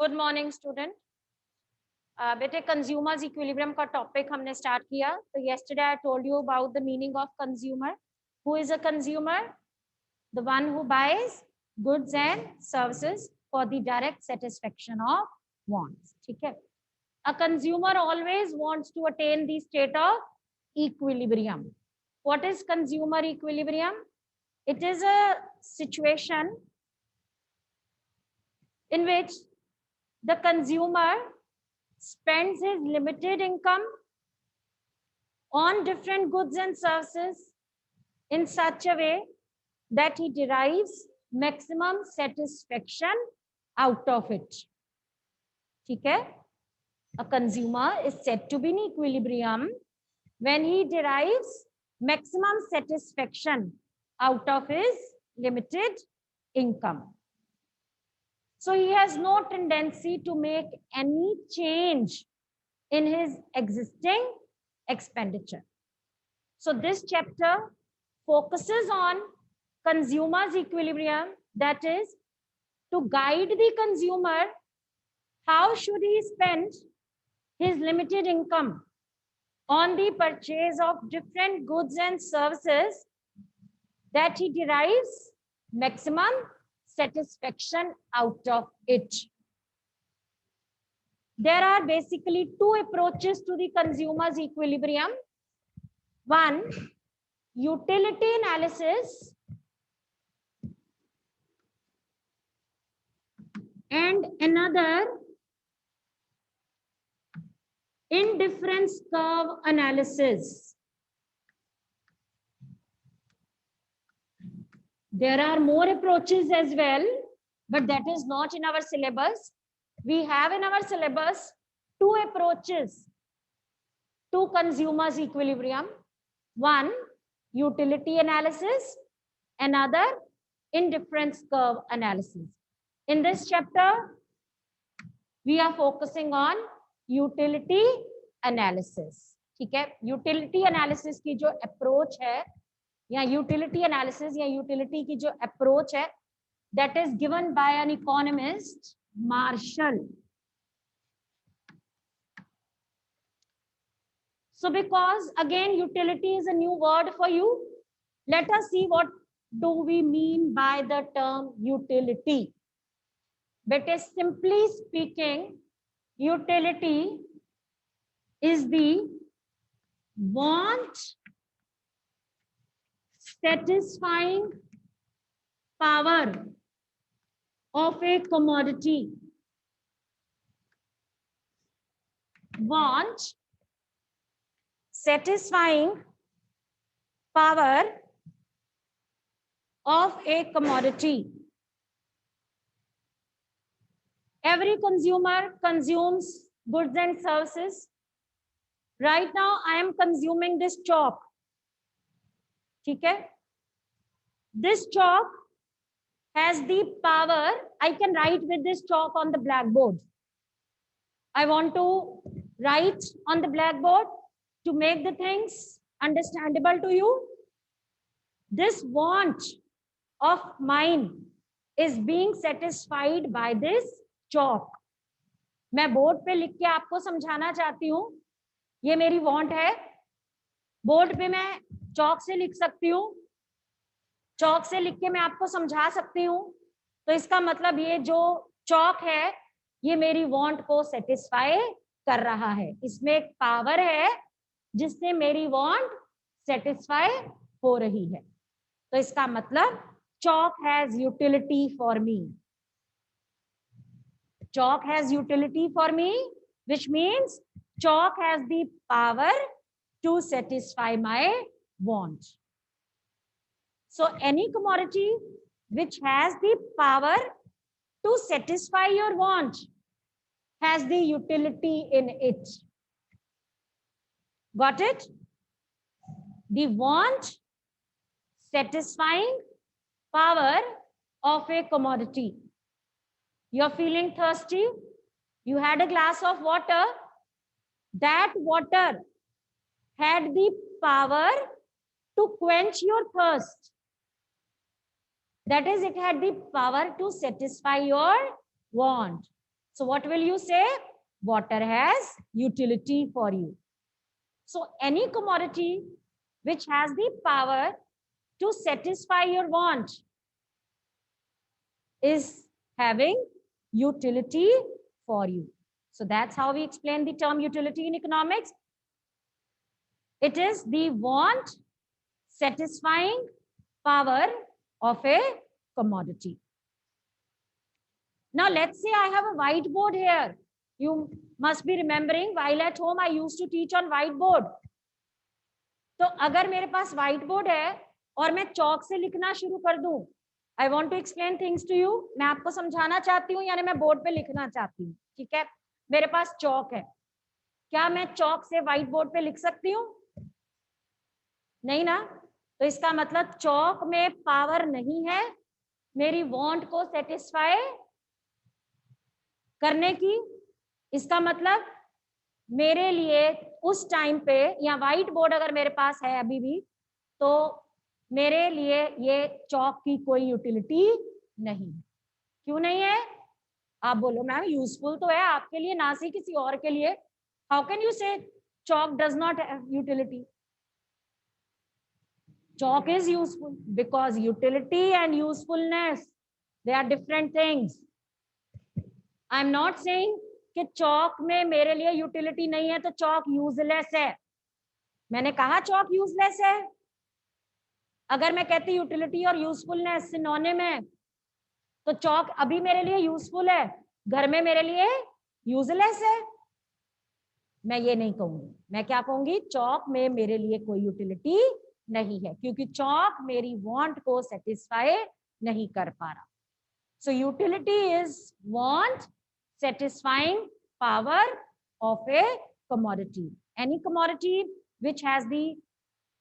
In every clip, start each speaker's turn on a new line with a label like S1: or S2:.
S1: Good morning student. बेटे consumers equilibrium का topic हमने स्टार्ट किया। तो yesterday I told you about the meaning of consumer. Who is a consumer? The one who buys goods and services for the direct satisfaction of wants. ठीक है। A consumer always wants to attain the state of equilibrium. What is consumer equilibrium? It is a situation in which the consumer spends his limited income on different goods and services in such a way that he derives maximum satisfaction out of it. ठीक है? A consumer is said to be in equilibrium when he derives maximum satisfaction out of his limited income. So he has no tendency to make any change in his existing expenditure. So this chapter focuses on consumer's equilibrium, that is to guide the consumer how should he spend his limited income on the purchase of different goods and services that he derives maximum satisfaction out of it. There are basically two approaches to the consumer's equilibrium. One, utility analysis, and another, indifference curve analysis. There are more approaches as well, but that is not in our syllabus. We have in our syllabus two approaches to consumer's equilibrium. One, utility analysis, another, indifference curve analysis. In this chapter, we are focusing on utility analysis. ठीक है? Utility analysis की जो approach है, या utility analysis या utility की जो approach है, that is given by an economist, Marshall. So because again utility is a new word for you, let us see what do we mean by the term utility. But simply speaking, utility is the want satisfying power of a commodity. Want satisfying power of a commodity. Every consumer consumes goods and services. Right now, I am consuming this chalk. ठीक है? This chalk has the power. I can write with this chalk on the blackboard. I want to write on the blackboard to make the things understandable to you. This want of mine is being satisfied by this chalk. मैं board पे लिख के आपको समझाना चाहती हूँ, ये मेरी वांट है। बोर्ड पे मैं चौक से लिख सकती हूँ, चौक से लिख के मैं आपको समझा सकती हूँ। तो इसका मतलब ये जो चौक है ये मेरी वांट को सेटिस्फाई कर रहा है। इसमें एक पावर है जिससे मेरी वांट सेटिस्फाई हो रही है। तो इसका मतलब chalk has utility for me. Chalk has utility for me, which means chalk has the power to satisfy my want. So any commodity which has the power to satisfy your want has the utility in it. Got it? The want satisfying power of a commodity. You're feeling thirsty, you had a glass of water, that water had the power to quench your thirst. That is, it had the power to satisfy your want. So what will you say? Water has utility for you. So any commodity which has the power to satisfy your want is having utility for you. So that's how we explain the term utility in economics. It is the want satisfying power of a commodity. Now let's say I have a whiteboard here. You must be remembering while at home I used to teach on whiteboard. तो अगर मेरे पास whiteboard है और मैं चौक से लिखना शुरू कर दूं, I want to explain things to you. मैं आपको समझाना चाहती हूँ, यानी मैं बोर्ड पे लिखना चाहती हूँ, ठीक है? मेरे पास चौक है, क्या मैं चौक से व्हाइट बोर्ड पे लिख सकती हूँ? नहीं ना। तो इसका मतलब चौक में पावर नहीं है मेरी वांट को सेटिस्फाई करने की। इसका मतलब मेरे लिए उस टाइम पे, या व्हाइट बोर्ड अगर मेरे पास है अभी भी, तो मेरे लिए ये चौक की कोई यूटिलिटी नहीं। क्यों नहीं है? आप बोलो मैम यूजफुल तो है आपके लिए, ना सी किसी और के लिए। हाउ कैन यू से chalk does not have utility? Chalk is useful because utility and usefulness, they are different things. I am not saying कि chalk में मेरे लिए utility नहीं है तो chalk useless है। मैंने कहा chalk useless है। अगर मैं कहती utility और usefulness सिनोनिम है तो chalk अभी मेरे लिए useful है, घर में मेरे लिए useless है। मैं ये नहीं कहूंगी, मैं क्या कहूंगी? चौक में मेरे लिए कोई यूटिलिटी नहीं है क्योंकि चौक मेरी वांट को सेटिस्फाई नहीं कर पा रहा। So utility is want satisfying power of a commodity. Any commodity which has the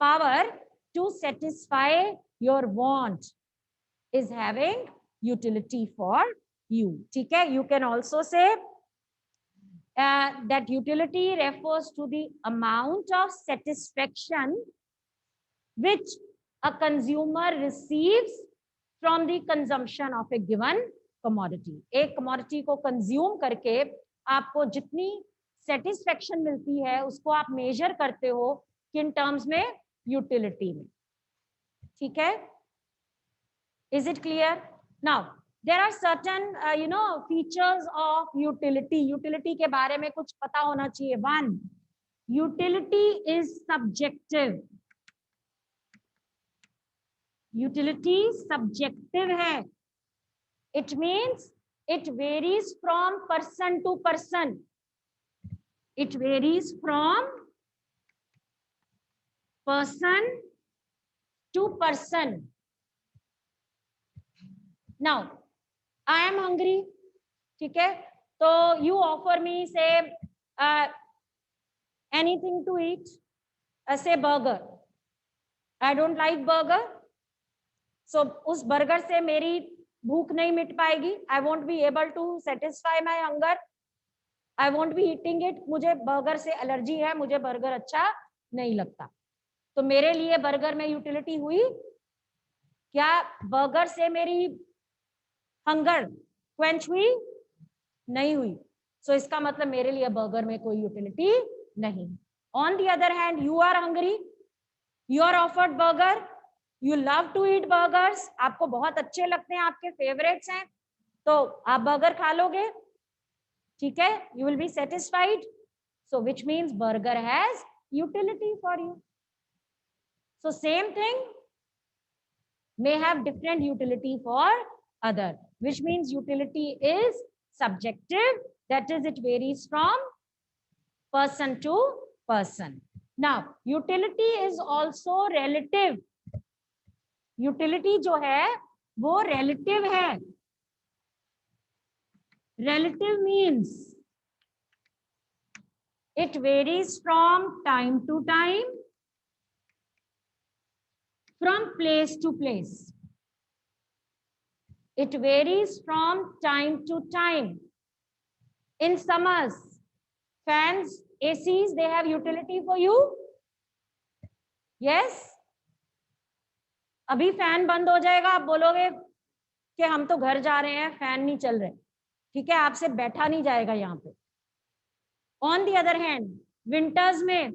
S1: power to satisfy your want is having utility for you. ठीक है, you can also say that utility refers to the amount of satisfaction which a consumer receives from the consumption of a given commodity. एक commodity को consume करके आपको जितनी satisfaction मिलती है उसको आप measure करते हो किन terms में? utility में। ठीक है? Is it clear? Now there are certain features of utility. Utility के बारे में कुछ पता होना चाहिए। One, utility is subjective. Utility subjective है। It means it varies from person to person. It varies from person to person. Now I am hungry, ठीक है? तो you offer me say anything to eat, say burger. I don't like burger, so उस burger से मेरी भूख नहीं मिट पाएगी। I won't be able to satisfy my hunger. I won't be eating it. मुझे burger से एलर्जी है, मुझे burger अच्छा नहीं लगता। तो मेरे लिए burger में यूटिलिटी हुई क्या? burger से मेरी हंगर क्वेंच हुई? नहीं हुई। सो इसका मतलब मेरे लिए बर्गर में कोई यूटिलिटी नहीं। On the other hand, you are hungry, you are offered burger, you love to eat burgers, आपको बहुत अच्छे लगते हैं, आपके फेवरेट्स हैं, तो आप बर्गर खा लोगे। ठीक है, you will be satisfied. So which means burger has utility for you. So same thing may have different utility for other, which means utility is subjective, that is it varies from person to person. Now utility is also relative. Utility जो है वो relative है। Relative means it varies from time to time, from place to place. It varies from time to time. In summers, fans, ACs, they have utility for you? Yes? अभी fan बंद हो जाएगा, आप बोलोगे कि हम तो घर जा रहे हैं, फैन नहीं चल रहे। ठीक है, आपसे बैठा नहीं जाएगा यहाँ पे। On the other hand winters में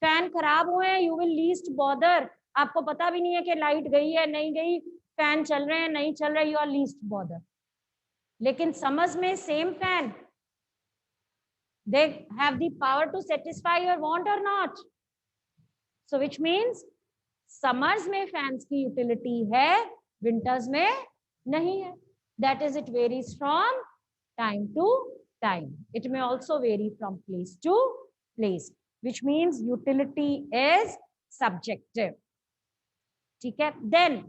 S1: फैन खराब हुए हैं, यू विल लीस्ट बॉदर, आपको पता भी नहीं है कि लाइट गई है नहीं गई, फैन चल रहे हैं नहीं चल रहे, यू आर लीस्ट बॉदर। लेकिन समर्स में same fan, they have the power to satisfy your want or not, so which means summers में fans की utility है, winters में नहीं है। that is it varies from time to time, it may also vary from place to place, which means utility is subjective। ठीक है, then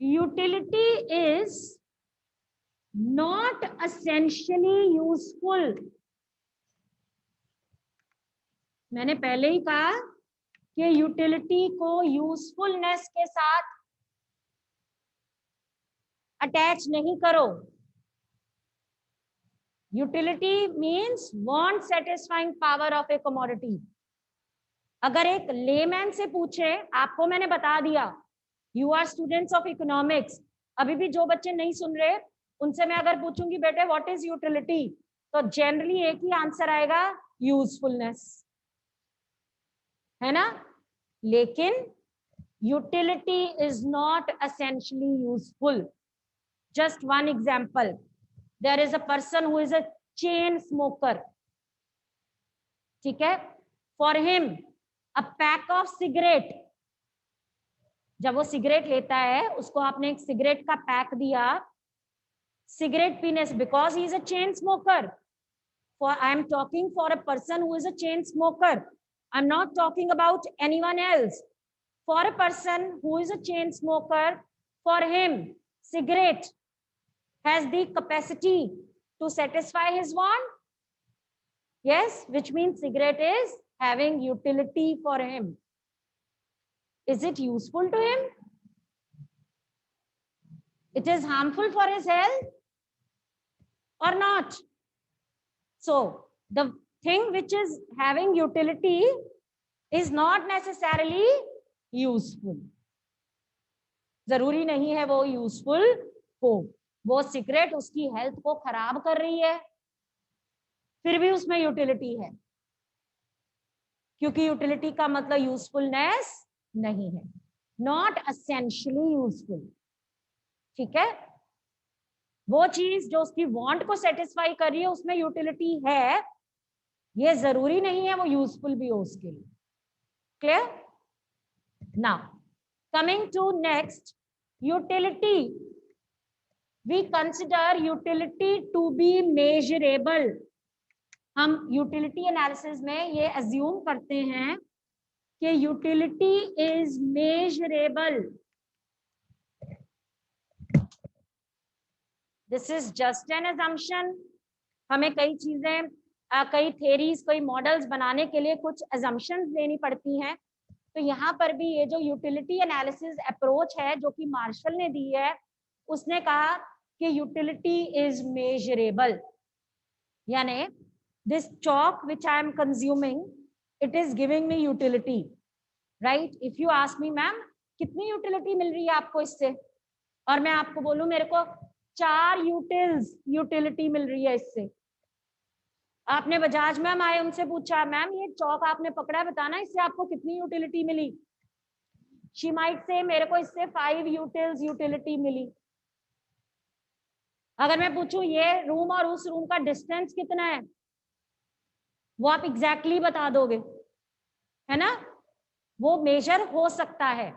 S1: utility is not essentially useful। मैंने पहले ही कहा कि यूटिलिटी को यूजफुलनेस के साथ अटैच नहीं करो। Utility means want satisfying power of a commodity. अगर एक लेमैन से पूछे, आपको मैंने बता दिया, you are students of economics, अभी भी जो बच्चे नहीं सुन रहे उनसे मैं अगर पूछूंगी बेटे व्हाट इज यूटिलिटी, तो जनरली एक ही आंसर आएगा, यूजफुलनेस, है ना। लेकिन utility is not essentially useful. Just one example, there is a person who is a chain smoker, ठीक है, for him a pack of cigarette, जब वो सिगरेट लेता है उसको आपने एक सिगरेट का पैक दिया, सिगरेट पीने से, because he is a chain smoker, for I am talking for a person who is a chain smoker, I'm not talking about anyone else. For a person who is a chain smoker, for him, cigarette has the capacity to satisfy his want. Yes, which means cigarette is having utility for him. Is it useful to him? It is harmful for his health or not? So, the thing which is having utility is not necessarily useful. जरूरी नहीं है वो useful हो। वो cigarette उसकी health को खराब कर रही है, फिर भी उसमें यूटिलिटी है, क्योंकि यूटिलिटी का मतलब यूजफुलनेस नहीं है, नॉट एसेंशियली यूजफुल। ठीक है, वो चीज जो उसकी वांट को सेटिस्फाई कर रही है उसमें यूटिलिटी है, ये जरूरी नहीं है वो यूजफुल भी हो उसके लिए। Clear? Now coming to next, utility, we consider utility to be measurable. हम यूटिलिटी एनालिसिस में ये अज्यूम करते हैं कि utility is measurable. This is just an assumption। हमें कई चीजें, कई थेरीज, कई मॉडल्स बनाने के लिए कुछ assumptions लेनी पड़ती हैं। तो यहाँ पर भी ये जो यूटिलिटी एनालिसिस अप्रोच है जो कि मार्शल ने दी है, उसने कहा कि यूटिलिटी इज मेजरेबल, यानी this chalk which I am consuming, it is giving me utility, right. If you ask me ma'am कितनी यूटिलिटी मिल रही है आपको इससे, और मैं आपको बोलूं मेरे को 4 यूटिलिटी मिल रही है इससे। आपने बजाज मैम आए, उनसे पूछा मैम ये चौक आपने पकड़ा, बताना इससे आपको कितनी utility milli. She might say मेरे को इससे 5 यूटिलिटी मिली। अगर मैं पूछूं ये रूम और उस रूम का डिस्टेंस कितना है, वो आप एग्जैक्टली बता दोगे, है ना। वो मेजर हो सकता है,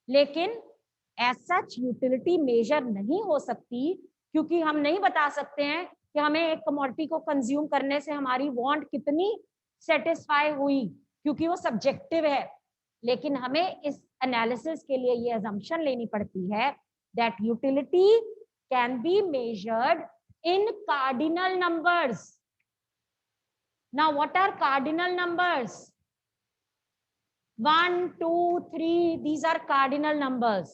S1: लेकिन एज सच यूटिलिटी मेजर नहीं हो सकती, क्योंकि हम नहीं बता सकते हैं कि हमें एक कमोडिटी को कंज्यूम करने से हमारी वांट कितनी सेटिस्फाई हुई, क्योंकि वो सब्जेक्टिव है। लेकिन हमें इस एनालिसिस के लिए ये अजम्पशन लेनी पड़ती है that utility can be measured in cardinal numbers. Now what are cardinal numbers? 1, 2, 3, these are cardinal numbers,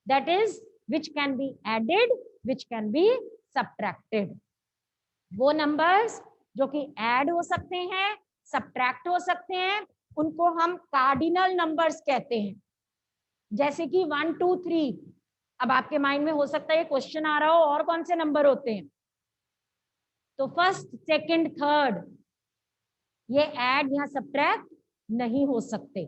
S1: that is which can be added, which can be subtracted। वो नंबर्स जो कि ऐड हो सकते हैं, सब्ट्रैक्ट हो सकते हैं, उनको हम कार्डिनल नंबर्स कहते हैं। जैसे कि 1, 2, 3, अब आपके माइंड में हो सकता है ये क्वेश्चन आ रहा हो और कौन से नंबर होते हैं, तो फर्स्ट सेकंड थर्ड ये ऐड या सब्ट्रैक्ट नहीं हो सकते,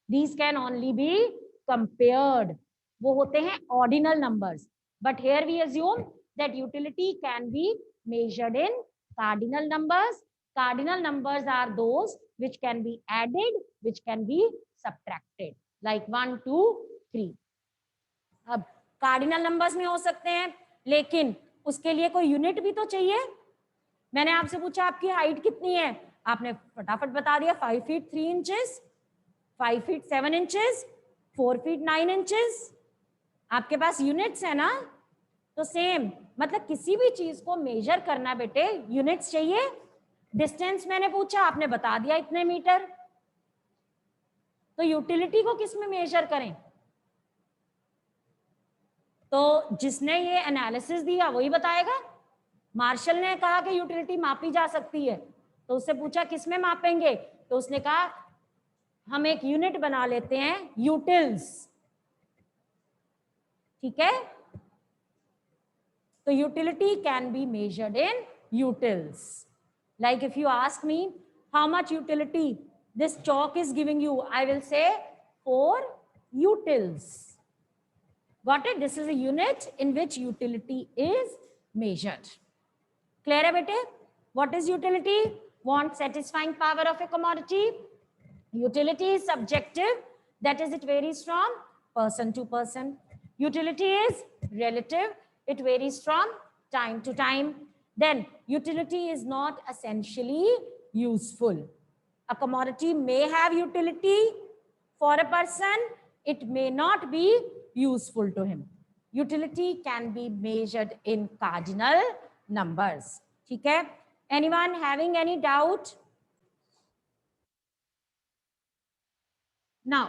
S1: these can only be compared, वो होते हैं ordinal numbers, but here we assume that utility can be measured in cardinal numbers. Cardinal numbers are those which can be added, which can be subtracted, like 1, 2, 3. अब cardinal numbers में हो सकते हैं, लेकिन उसके लिए कोई यूनिट भी तो चाहिए. मैंने आपसे पूछा आपकी हाइट कितनी है, आपने फटाफट बता दिया 5 feet 3 inches, 5 feet 7 inches, 4 feet 9 inches. आपके पास यूनिट्स है ना. तो सेम मतलब किसी भी चीज को मेजर करना बेटे यूनिट्स चाहिए. डिस्टेंस मैंने पूछा, आपने बता दिया इतने मीटर. तो यूटिलिटी को किस में मेजर करें, तो जिसने ये एनालिसिस दिया वही बताएगा. मार्शल ने कहा कि यूटिलिटी मापी जा सकती है, तो उससे पूछा किस में मापेंगे, तो उसने कहा हम एक यूनिट बना लेते हैं यूटिल्स. ठीक है, तो utility can be measured in utils. Like if you ask me how much utility this chalk is giving you, I will say 4 utils. Got it? This is a unit in which utility is measured. Clear hai bete? What is utility? Want satisfying power of a commodity. Utility is subjective, that is it varies from person to person. Utility is relative, it varies from time to time. Then utility is not essentially useful. A commodity may have utility for a person, it may not be useful to him. Utility can be measured in cardinal numbers. ठीक है, anyone having any doubt? Now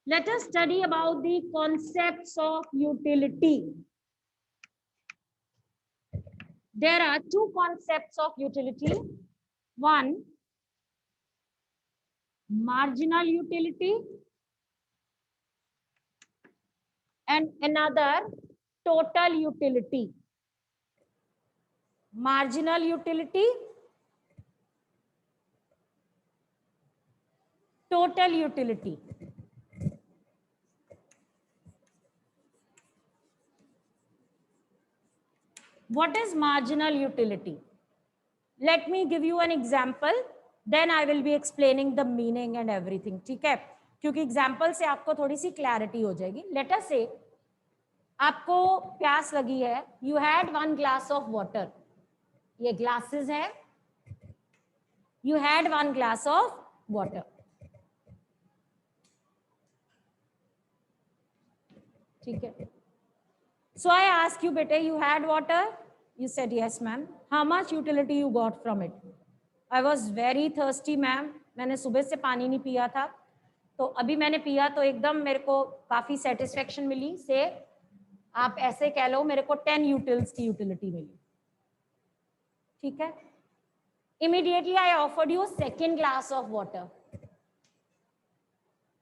S1: let us study about the concepts of utility. There are two concepts of utility. One, marginal utility, and another, total utility. Marginal utility, total utility. What is marginal utility? Let me give you an example, then I will be explaining the meaning and everything. ठीक है, क्योंकि example से आपको थोड़ी सी clarity हो जाएगी. Let us से आपको प्यास लगी है, you had 1 glass of water. ये ग्लासेस है, you had 1 glass of water. ठीक है, so I ask you bete, you had water, you said yes ma'am. How much utility you got from it? I was very thirsty ma'am, मैंने सुबह से पानी नहीं पिया था, तो अभी मैंने पिया तो एकदम मेरे को काफी सेटिस्फेक्शन मिली. से आप ऐसे कह लो मेरे को 10 यूटिल्स की यूटिलिटी मिली. ठीक है, immediately I offered you second glass of water.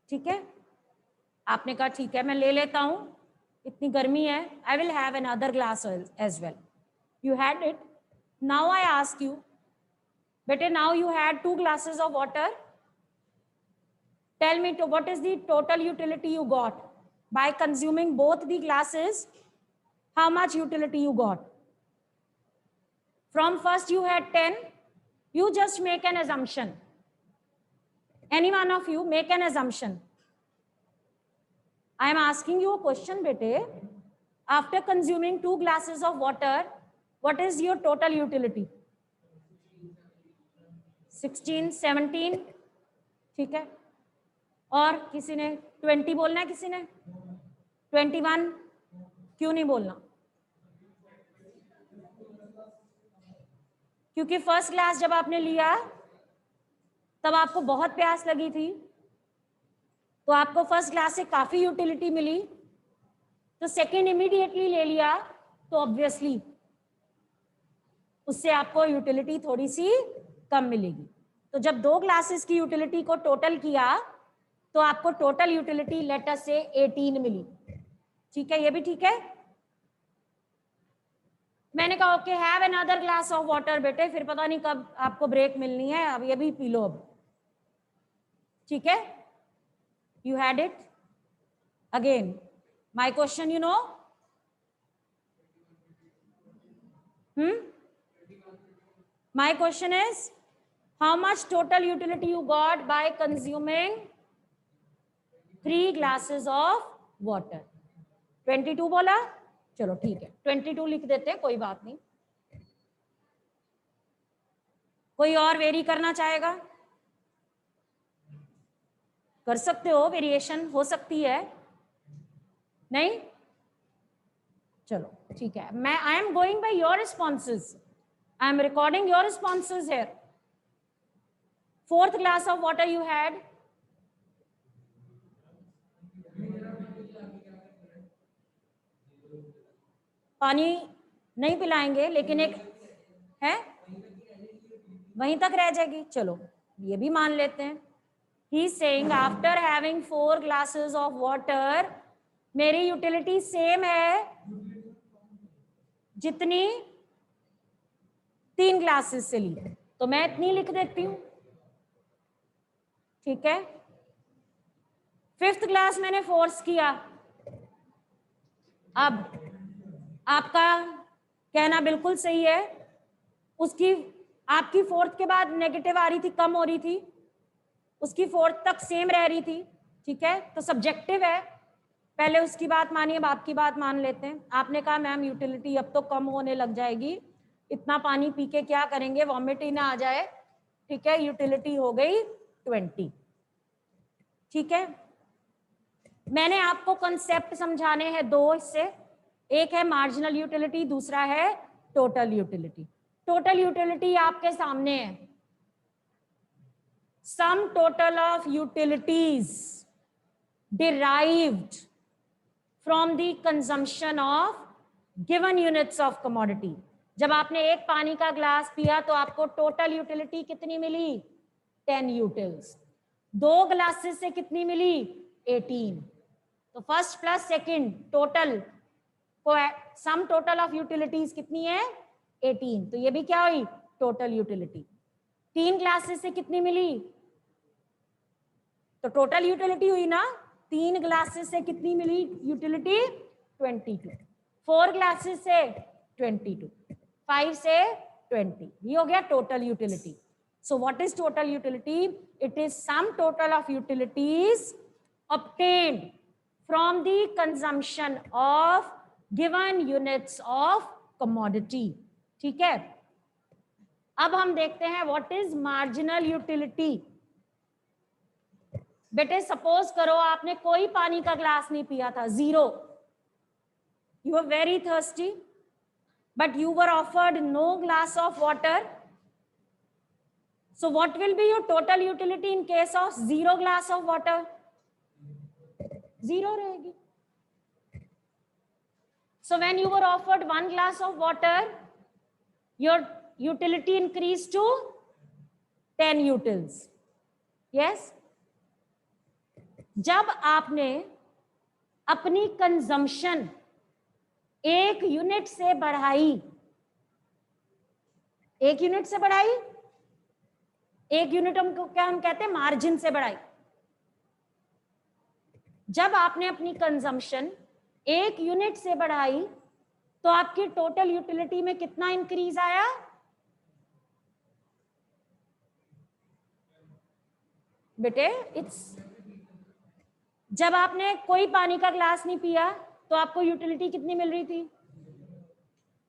S1: ठीक है, आपने कहा ठीक है मैं ले लेता हूं, इतनी गर्मी है, I will have another glass as well. You had it. Now I ask you बेटे, now you had 2 glasses of water. Tell me to what is the total utility you got by consuming both the glasses. How much utility you got? From first you had 10. You just make an assumption. Any one of you make an assumption. I am asking you a question bete. After consuming 2 glasses of water, what is your total utility? 16, 17. ठीक है, और किसी ने 20 बोलना है, किसी ने 21. क्यों नहीं बोलना? क्योंकि फर्स्ट ग्लास जब आपने लिया तब आपको बहुत प्यास लगी थी, तो आपको फर्स्ट ग्लास से काफी यूटिलिटी मिली. तो सेकंड इमीडिएटली ले लिया तो ऑब्वियसली उससे आपको यूटिलिटी थोड़ी सी कम मिलेगी. तो जब 2 ग्लासेस की यूटिलिटी को टोटल किया तो आपको टोटल यूटिलिटी लेट अस से 18 मिली. ठीक है, ये भी ठीक है। मैंने कहा okay have another glass of water बेटे, फिर पता नहीं कब आपको ब्रेक मिलनी है, अब ये भी पी लो अब, ठीक है। You had it again, my question you know, my question is how much total utility you got by consuming 3 glasses of water? 22 बोला, चलो ठीक है 22 लिख देते हैं, कोई बात नहीं। कोई और वेरी करना चाहेगा? कर सकते हो, वेरिएशन हो सकती है। नहीं, चलो ठीक है, मैं I am going by your responses, I am recording your responses here. 4th glass of water you had. पानी नहीं पिलाएंगे, लेकिन एक है वहीं तक रह जाएगी, चलो ये भी मान लेते हैं। He is saying after having 4 glasses of water, मेरी यूटिलिटी सेम है जितनी 3 ग्लासेस से ली, तो मैं इतनी लिख देती हूं, ठीक है। 5th ग्लास मैंने फोर्स किया, अब आपका कहना बिल्कुल सही है, उसकी आपकी 4th के बाद नेगेटिव आ रही थी, कम हो रही थी, उसकी 4th तक सेम रह रही थी, ठीक है। तो सब्जेक्टिव है, पहले उसकी बात मानिए, अब आपकी बात मान लेते हैं। आपने कहा मैम यूटिलिटी अब तो कम होने लग जाएगी, इतना पानी पी के क्या करेंगे, वॉमिट ही ना आ जाए, ठीक है। यूटिलिटी हो गई 20, ठीक है। मैंने आपको कंसेप्ट समझाने हैं 2 हिस्से, एक है मार्जिनल यूटिलिटी, दूसरा है टोटल यूटिलिटी। टोटल यूटिलिटी आपके सामने है, sum total of utilities derived from the consumption of given units of commodity. जब आपने एक पानी का ग्लास पिया तो आपको टोटल यूटिलिटी कितनी मिली? 10 यूटिल्स। 2 ग्लासेस से कितनी मिली? 18। तो फर्स्ट प्लस सेकंड टोटल को सम टोटल ऑफ यूटिलिटीज कितनी है? 18। तो ये भी क्या हुई? Total utility. 3 ग्लासेस से कितनी मिली? तो टोटल यूटिलिटी हुई ना, 3 ग्लासेस से कितनी मिली यूटिलिटी? 22। 4 ग्लासेस से 22, 5 से 20, ये हो गया total utility. So what is total utility? It is sum total of utilities obtained from the consumption of given units of commodity, ठीक है। अब हम देखते हैं व्हाट इज मार्जिनल यूटिलिटी। बेटे सपोज करो आपने कोई पानी का ग्लास नहीं पिया था, 0, you were very thirsty but you were offered no glass of water, so what will be your total utility in case of 0 glass of water? 0 रहेगी। So when you were offered 1 glass of water, your utility increased to 10 utils. Yes? जब आपने अपनी consumption 1 unit से बढ़ाई, 1 unit से बढ़ाई, 1 unit हमको क्या हम कहते हैं? मार्जिन से बढ़ाई। जब आपने अपनी कंजम्पशन 1 यूनिट से बढ़ाई तो आपकी टोटल यूटिलिटी में कितना इंक्रीज आया? बेटे जब आपने कोई पानी का ग्लास नहीं पिया तो आपको यूटिलिटी कितनी मिल रही थी?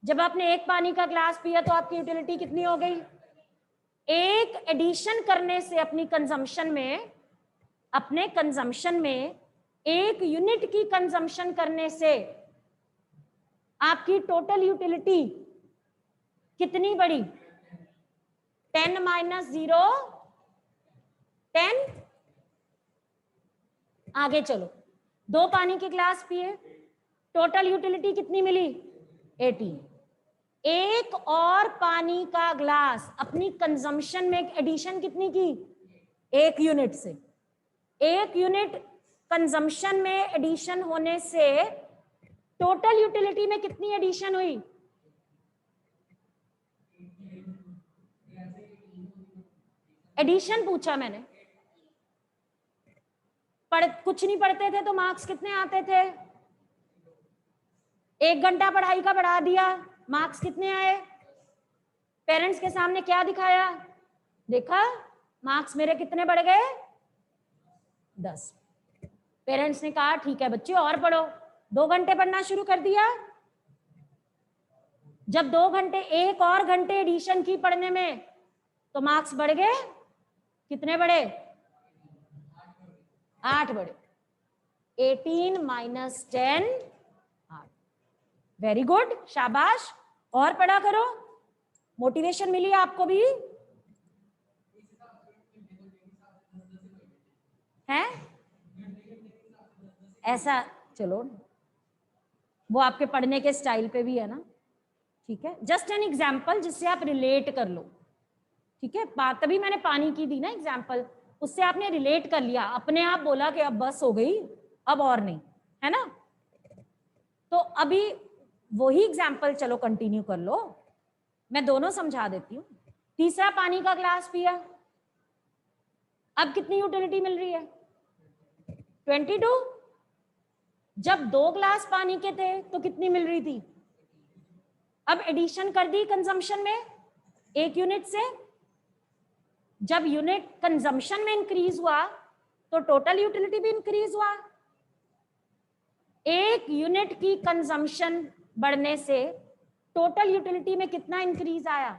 S1: जब आपने 1 पानी का ग्लास पिया तो आपकी यूटिलिटी कितनी हो गई? 1 एडिशन करने से अपनी कंजम्पशन में, अपने कंजम्पशन में 1 यूनिट की कंजम्पशन करने से आपकी टोटल यूटिलिटी कितनी बढ़ी? 10 - 0 10। आगे चलो, 2 पानी के ग्लास पिए, टोटल यूटिलिटी कितनी मिली? 18। 1 और पानी का ग्लास अपनी कंजम्पशन में एडिशन कितनी की? 1 यूनिट से। 1 यूनिट कंजम्पशन में एडिशन होने से टोटल यूटिलिटी में कितनी एडिशन हुई? एडिशन पूछा मैंने। कुछ नहीं पढ़ते थे तो मार्क्स कितने आते थे? 1 घंटा पढ़ाई का बढ़ा दिया, मार्क्स कितने आए? पेरेंट्स के सामने क्या दिखाया? देखा मार्क्स मेरे कितने बढ़ गए? 10। पेरेंट्स ने कहा ठीक है बच्चे और पढ़ो। 2 घंटे पढ़ना शुरू कर दिया। जब 2 घंटे 1 और घंटे एडिशन की पढ़ने में तो मार्क्स बढ़ गए। कितने बढ़े? 8 बढ़े। 18 माइनस 10 8। वेरी गुड, शाबाश। और पढ़ा करो, मोटिवेशन मिली आपको भी है? ऐसा चलो, वो आपके पढ़ने के स्टाइल पे भी है ना। ठीक है, जस्ट एन एग्जाम्पल जिससे आप रिलेट कर लो। ठीक है, बात तभी मैंने पानी की दी ना एग्जाम्पल, उससे आपने रिलेट कर लिया, अपने आप बोला कि अब बस हो गई, अब और नहीं, है ना। तो अभी वही एग्जाम्पल चलो कंटिन्यू कर लो, मैं दोनों समझा देती हूँ। तीसरा पानी का ग्लास पिया, अब कितनी यूटिलिटी मिल रही है? 22। जब 2 ग्लास पानी के थे तो कितनी मिल रही थी? अब एडिशन कर दी कंजम्पशन में 1 यूनिट से। जब यूनिट कंजम्पशन में इंक्रीज हुआ तो टोटल यूटिलिटी भी इंक्रीज हुआ। 1 यूनिट की कंजम्पशन बढ़ने से टोटल यूटिलिटी में कितना इंक्रीज आया?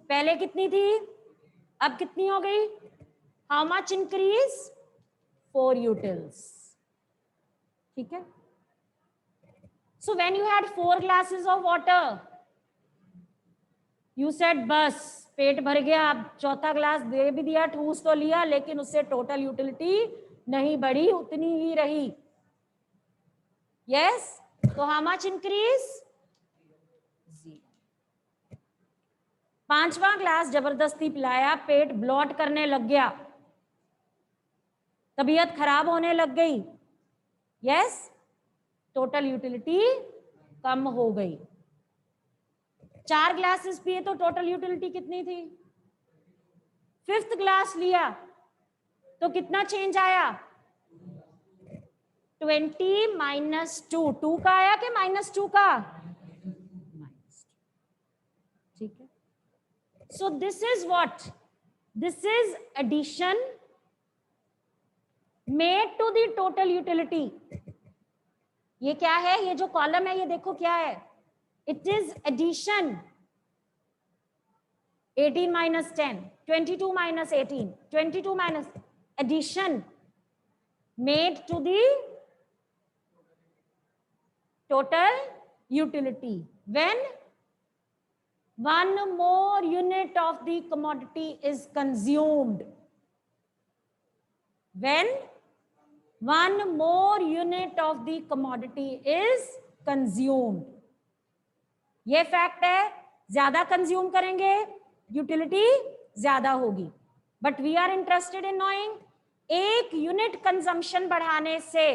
S1: पहले कितनी थी, अब कितनी हो गई? How much increase? 4 यूटिल्स। ठीक है, so when you had 4 glasses of water, you said बस पेट भर गया, अब चौथा ग्लास दे भी दिया, ठूस तो लिया, लेकिन उससे टोटल यूटिलिटी नहीं बढ़ी, उतनी ही रही। यस, तो हाउ मच इंक्रीज? 0। 5वां ग्लास जबरदस्ती पिलाया, पेट ब्लॉट करने लग गया, तबीयत खराब होने लग गई। यस, टोटल यूटिलिटी कम हो गई। 4 ग्लासेस पिए तो टोटल यूटिलिटी कितनी थी? 5th ग्लास लिया तो कितना चेंज आया? 20 माइनस 2। 2 का आया कि -2 का? ठीक है, so this is what, this is addition made to the total utility. ये क्या है? ये जो कॉलम है ये देखो क्या है? It is addition 18 minus 10, 22 minus 18, 22 minus addition made to the total utility when one more unit of the commodity is consumed. When one more unit of the commodity is consumed. ये fact है, ज्यादा consume करेंगे utility ज्यादा होगी। But we are interested in knowing 1 unit consumption बढ़ाने से,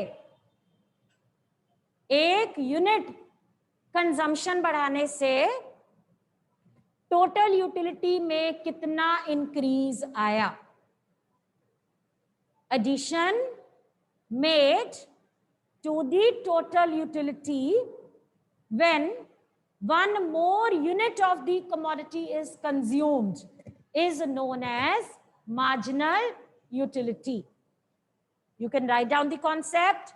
S1: 1 unit consumption बढ़ाने से टोटल यूटिलिटी में कितना इंक्रीज आया? Addition made to the total utility when one more unit of the commodity is consumed is known as marginal utility. You can write down the concept.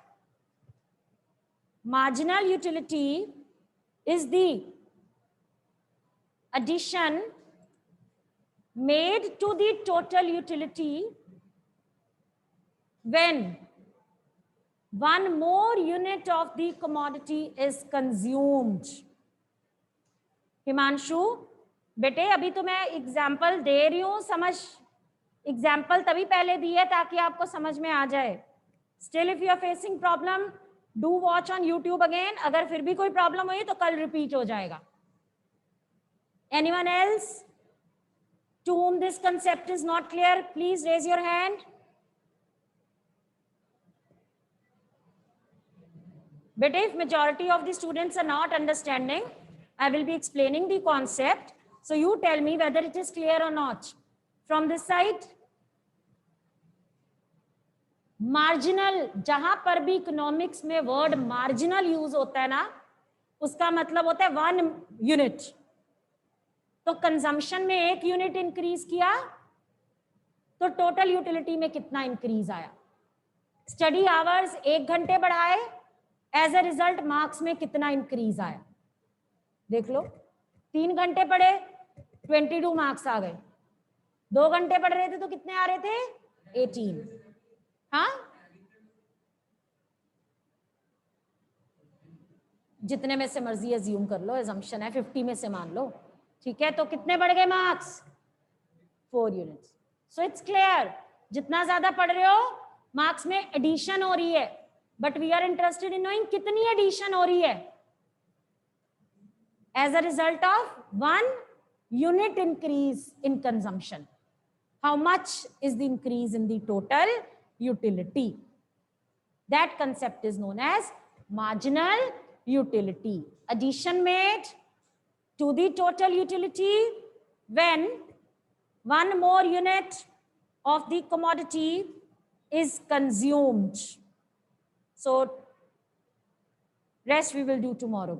S1: Marginal utility is the addition made to the total utility when one more unit of the commodity is consumed. Himanshu बेटे अभी तो मैं example दे रही हूं, समझ, example तभी पहले दी है ताकि आपको समझ में आ जाए। Still if you are facing problem do watch on YouTube again, अगर फिर भी कोई प्रॉब्लम हुई तो कल रिपीट हो जाएगा। Anyone else to whom this concept is not clear, please raise your hand. But if majority of the students are not understanding, I will be explaining the concept. So you tell me whether it is clear or not. From this side, marginal, जहां पर भी economics में word marginal use होता है ना, उसका मतलब होता है 1 यूनिट. तो कंजम्पशन में 1 यूनिट इंक्रीज किया तो टोटल यूटिलिटी में कितना इंक्रीज आया. स्टडी आवर्स 1 घंटे बढ़ाए, एज ए रिजल्ट मार्क्स में कितना इंक्रीज आया. देख लो, 3 घंटे पढ़े 22 मार्क्स आ गए, 2 घंटे पढ़ रहे थे तो कितने आ रहे थे 18. हाँ, जितने में से मर्जी अज्यूम कर लो, एजम्पशन है 50 में से मान लो, ठीक है. तो कितने बढ़ गए marks 4 units. So it's clear, जितना ज्यादा पढ़ रहे हो मार्क्स में एडिशन हो रही है. But we are interested in knowing कितनी एडिशन हो रही है as a result of 1 unit increase in consumption. How much is the increase in the total utility. That concept is known as marginal utility. Addition made to the total utility when 1 more unit of the commodity is consumed. So rest we will do tomorrow.